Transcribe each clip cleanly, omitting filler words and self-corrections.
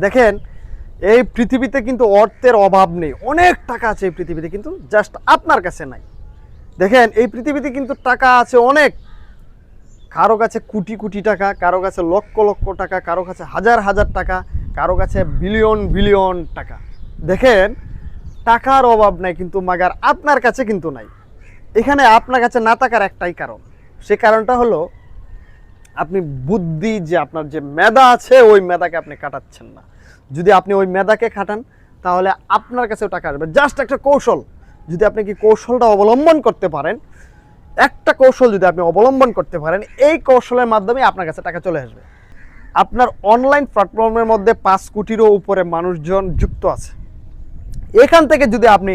দেখেন এই পৃথিবীতে কিন্তু অর্থের অভাব নেই, অনেক টাকা আছে এই পৃথিবীতে, কিন্তু জাস্ট আপনার কাছে নাই। দেখেন এই পৃথিবীতে কিন্তু টাকা আছে অনেক, কারো কাছে কোটি কোটি টাকা, কারো কাছে লক্ষ লক্ষ টাকা, কারো কাছে হাজার হাজার টাকা, কারো কাছে বিলিয়ন বিলিয়ন টাকা। দেখেন টাকার অভাব নাই, কিন্তু মাগার আপনার কাছে কিন্তু নাই। এখানে আপনার কাছে না থাকার একটাই কারণ, সে কারণটা হলো আপনি বুদ্ধি, যে আপনার যে মেধা আছে ওই মেধাকে আপনি কাটাচ্ছেন না। যদি আপনি ওই মেধাকে খাটান তাহলে আপনার কাছেও টাকা আসবে। জাস্ট একটা কৌশল, যদি আপনি কি কৌশলটা অবলম্বন করতে পারেন, একটা কৌশল যদি আপনি অবলম্বন করতে পারেন, এই কৌশলের মাধ্যমে আপনার কাছে টাকা চলে আসবে। আপনার অনলাইন প্ল্যাটফর্মের মধ্যে 5 কোটিরও উপরে মানুষজন যুক্ত আছে। এখান থেকে যদি আপনি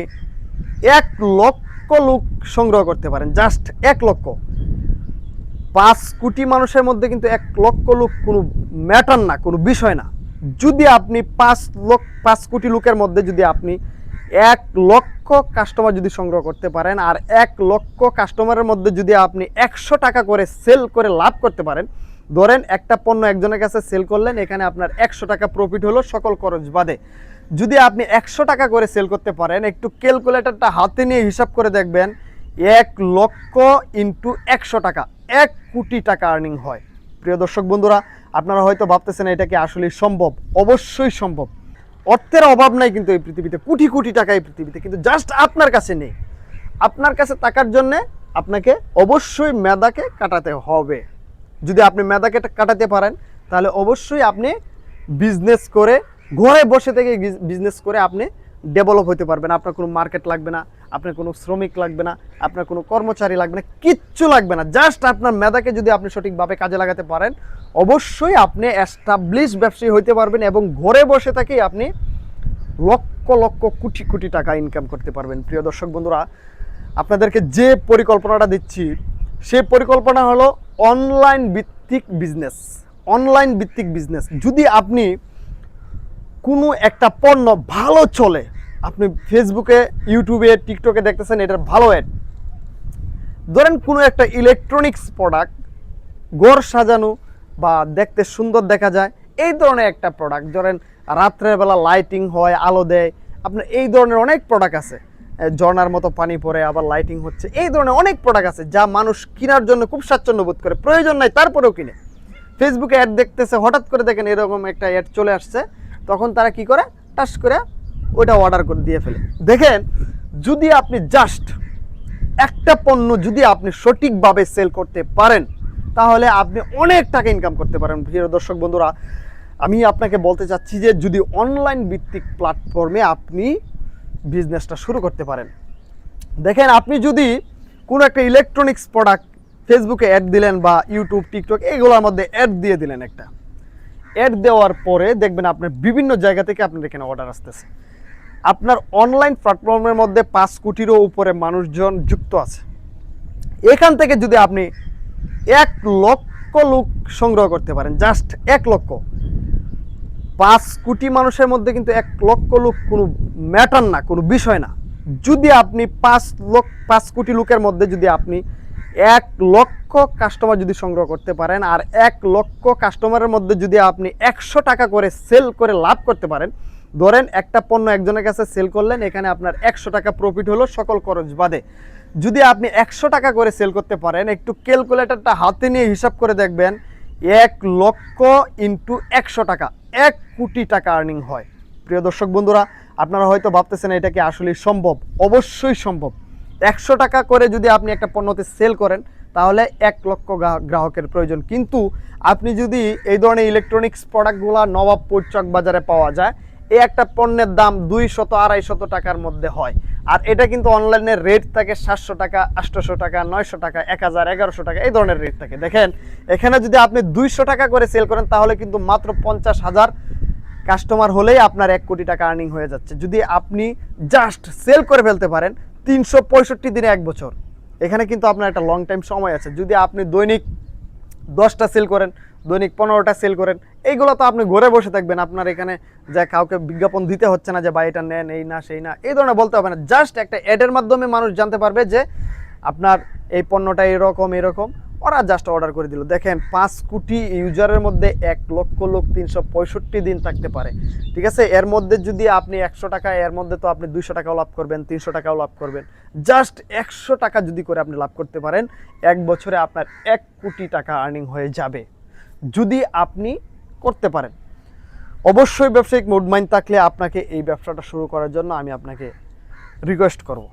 1 লক্ষ লোক সংগ্রহ করতে পারেন, জাস্ট 1 লক্ষ, 5 কোটি মানুষের মধ্যে কিন্তু 1 লক্ষ লোক কোনো ম্যাটার না, কোনো বিষয় না। যদি আপনি 5 কোটি লোকের মধ্যে যদি আপনি 1 লক্ষ কাস্টমার যদি সংগ্রহ করতে পারেন, আর 1 লক্ষ কাস্টমারের মধ্যে যদি আপনি 100 টাকা করে সেল করে লাভ করতে পারেন, ধরেন একটা পণ্য একজনের কাছে সেল করলেন, এখানে আপনার 100 টাকা প্রফিট হলো সকল খরচ বাদে। যদি আপনি 100 টাকা করে সেল করতে পারেন, একটু ক্যালকুলেটরটা হাতে নিয়ে হিসাব করে দেখবেন, 1 লক্ষ ইন্টু 100 টাকা, 1 কোটি টাকা আর্নিং হয়। প্রিয় দর্শক বন্ধুরা, আপনারা হয়তো ভাবতেছেন এটা কি আসলে সম্ভব? অবশ্যই সম্ভব। অর্থের অভাব নাই কিন্তু এই পৃথিবীতে, কোটি কোটি টাকা এই পৃথিবীতে, কিন্তু জাস্ট আপনার কাছে নেই। আপনার কাছে টাকার জন্যে আপনাকে অবশ্যই মেধাকে কাটাতে হবে। যদি আপনি মেধাকে কাটাতে পারেন তাহলে অবশ্যই আপনি বিজনেস করে, ঘরে বসে থেকে বিজনেস করে আপনি ডেভেলপ হতে পারবেন। আপনার কোনো মার্কেট লাগবে না, আপনার কোনো শ্রমিক লাগবে না, আপনার কোনো কর্মচারী লাগবে না, কিচ্ছু লাগবে না। জাস্ট আপনার মেধাকে যদি আপনি সঠিকভাবে কাজে লাগাতে পারেন, অবশ্যই আপনি এস্টাবলিশ ব্যবসায়ী হইতে পারবেন এবং ঘরে বসে থেকেই আপনি লক্ষ লক্ষ কোটি কোটি টাকা ইনকাম করতে পারবেন। প্রিয় দর্শক বন্ধুরা, আপনাদেরকে যে পরিকল্পনাটা দিচ্ছি, সেই পরিকল্পনা হলো অনলাইন ভিত্তিক বিজনেস। অনলাইন ভিত্তিক বিজনেস, যদি আপনি কোনো একটা পণ্য ভালো চলে, আপনি ফেসবুকে, ইউটিউবে, টিকটকে দেখতেছেন এটার ভালো অ্যাড, ধরেন কোনো একটা ইলেকট্রনিক্স প্রোডাক্ট, ঘর সাজানো বা দেখতে সুন্দর দেখা যায় এই ধরনের একটা প্রোডাক্ট, ধরেন রাত্রের বেলা লাইটিং হয়, আলো দেয়, আপনার এই ধরনের অনেক প্রোডাক্ট আছে, ঝর্ণার মতো পানি পড়ে আবার লাইটিং হচ্ছে, এই ধরনের অনেক প্রোডাক্ট আছে যা মানুষ কেনার জন্য খুব স্বাচ্ছন্দ্য বোধ করে, প্রয়োজন নাই তারপরেও কিনে। ফেসবুকে অ্যাড দেখতেছে, হঠাৎ করে দেখেন এরকম একটা অ্যাড চলে আসছে, তখন তারা কি করে, টাচ করে ওইটা অর্ডার করে দিয়ে ফেলে। দেখেন যদি আপনি জাস্ট একটা পণ্য যদি আপনি সঠিকভাবে সেল করতে পারেন তাহলে আপনি অনেক টাকা ইনকাম করতে পারেন। প্রিয় দর্শক বন্ধুরা, আমি আপনাকে বলতে চাচ্ছি যে যদি অনলাইন ভিত্তিক প্ল্যাটফর্মে আপনি বিজনেসটা শুরু করতে পারেন, দেখেন আপনি যদি কোনো একটা ইলেকট্রনিক্স প্রোডাক্ট ফেসবুকে অ্যাড দিলেন বা ইউটিউব, টিকটক এগুলোর মধ্যে অ্যাড দিয়ে দিলেন, একটা অ্যাড দেওয়ার পরে দেখবেন আপনার বিভিন্ন জায়গা থেকে আপনার এখানে অর্ডার আসতেছে। আপনার অনলাইন প্ল্যাটফর্মের মধ্যে 5 কোটিরও উপরে মানুষজন যুক্ত আছে। এখান থেকে যদি আপনি 1 লক্ষ লোক সংগ্রহ করতে পারেন, জাস্ট 1 লক্ষ, 5 কোটি মানুষের মধ্যে কিন্তু 1 লক্ষ লোক কোনো ম্যাটার না, কোনো বিষয় না। যদি আপনি 5 কোটি লোকের মধ্যে যদি আপনি 1 লক্ষ কাস্টমার যদি সংগ্রহ করতে পারেন, আর 1 লক্ষ কাস্টমারের মধ্যে যদি আপনি 100 টাকা করে সেল করে লাভ করতে পারেন, ধরেন একটা পণ্য একজনের কাছে সেল করলেন, এখানে আপনার 100 টাকা প্রফিট হলো সকল খরচ বাদে। যদি আপনি 100 টাকা করে সেল করতে পারেন, একটু ক্যালকুলেটরটা হাতে নিয়ে হিসাব করে দেখবেন, 1 লক্ষ ইন্টু 100 টাকা, 1 কোটি টাকা আর্নিং হয়। প্রিয় দর্শক বন্ধুরা, আপনারা হয়তো ভাবতেছেন এটা কি আসলে সম্ভব? অবশ্যই সম্ভব। 100 টাকা করে যদি আপনি একটা পণ্যতে সেল করেন তাহলে 1 লক্ষ গ্রাহকের প্রয়োজন। কিন্তু আপনি যদি এই ধরনের ইলেকট্রনিক্স প্রোডাক্টগুলো নবাবপুর চক বাজারে পাওয়া যায়, এই একটা পণ্যের দাম 200-250 টাকার মধ্যে হয়, আর এটা কিন্তু অনলাইনে রেট থাকে 700 টাকা, 800 টাকা, 900 টাকা, 1000, 1100 টাকা, এই ধরনের রেট থাকে। দেখেন এখানে যদি আপনি 200 টাকা করে সেল করেন তাহলে কিন্তু মাত্র 50,000 কাস্টমার হলেই আপনার 1 কোটি টাকা আর্নিং হয়ে যাচ্ছে। যদি আপনি জাস্ট সেল করে ফেলতে পারেন 365 দিনে 1 বছর, এখানে কিন্তু আপনার একটা লং টাইম সময় আছে। যদি আপনি দৈনিক 10টা সেল করেন, দৈনিক 15টা সেল করেন, এইগুলো তো আপনি ঘরে বসে থাকবেন, আপনার এখানে যে কাউকে বিজ্ঞাপন দিতে হচ্ছে না যে ভাই এটা নেন, এই না সেই না, এই ধরনের বলতে হবে না। জাস্ট একটা অ্যাডের মাধ্যমে মানুষ জানতে পারবে যে আপনার এই পণ্যটা এরকম এরকম, ওরা জাস্ট অর্ডার করে দিল। দেখেন 5 কোটি ইউজারের মধ্যে 1 লক্ষ লোক 365 দিন থাকতে পারে, ঠিক আছে। এর মধ্যে যদি আপনি 100 টাকা, এর মধ্যে তো আপনি 200 টাকাও লাভ করবেন, 300 টাকাও লাভ করবেন। জাস্ট 100 টাকা যদি করে আপনি লাভ করতে পারেন, 1 বছরে আপনার 1 কোটি টাকা আর্নিং হয়ে যাবে যদি আপনি করতে পারেন। অবশ্যই ব্যবসায়িক মুড মাইন্ড থাকলে আপনাকে এই ব্যবসাটা শুরু করার জন্য আমি আপনাকে রিকোয়েস্ট করব।